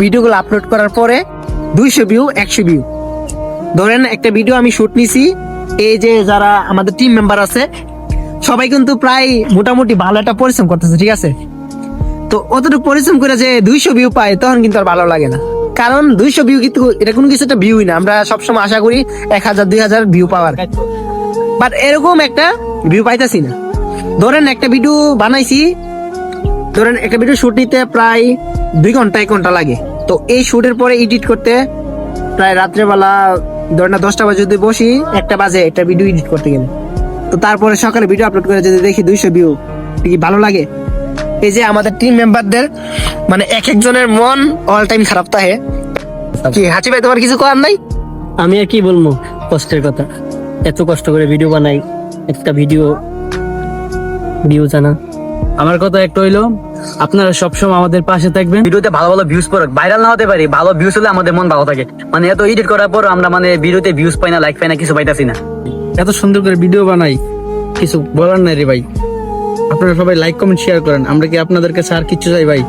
ভিডিওগুলো আপলোড করার পরে 200 ভিউ 100 ভিউ। ধরেন একটা ভিডিও আমি শুট নিছি, এই যে যারা আমাদের টিম মেম্বার আছে সবাই কিন্তু প্রায় মোটামুটি ভালো একটা পরিশ্রম করতেছে, ঠিক আছে। তো অতটুকু পরিশ্রম করে যে 200 ভিউ পায় তখন কিন্তু আর ভালো লাগে না, কারণ 200 ভিউ কিন্তু এটা কোনো কিছু একটা ভিউই না। আমরা সবসময় আশা করি 1000 2000 ভিউ পাওয়ার, বাট এরকম একটা ভিউ পাইতেছি না। ধরেন একটা ভিডিও বানাইছি, ধরেন একটা ভিডিও শুট নিতে প্রায় 2 ঘন্টা 1 ঘন্টা লাগে। তো এই শুটের পরে এডিট করতে প্রায় রাত্রেবেলা ধরেন না 10টা বাজে যদি বসি, 1টা বাজে একটা ভিডিও এডিট করতে গেলে। তো তারপরে সকালে ভিডিও আপলোড করে যদি দেখি 200 ভিউ, কি ভালো লাগে? এই যে আমাদের টিম মেম্বারদের মানে এক একজনের মন অল টাইম খারাপ থাকে। কি হাঁচি ভাই, তোমার কিছু করার নাই? আমি আর কি বলবো, কষ্টের কথা। এত কষ্ট করে ভিডিও বানাই, একটা ভিডিও ভিউ জানা। আমার কথা একটা হইলো, আপনারা সবসময় আমাদের পাশে থাকবেন। ভিডিওতে ভালো ভালো ভিউজ পড়ুক, ভাইরাল না হতে পারি, ভালো ভিউজ হলে আমাদের মন ভালো থাকে। মানে এত এডিট করার পর আমরা মানে ভিডিওতে ভিউজ পাই না, লাইক পাই না, কিছু পাইতাছি না। এত সুন্দর করে ভিডিও বানাই, কিছু বলার নাই রে ভাই। আপনারা সবাই লাইক কমেন্ট শেয়ার করেন। আমরা কি আপনাদের কাছে আর কিছু চাই ভাই?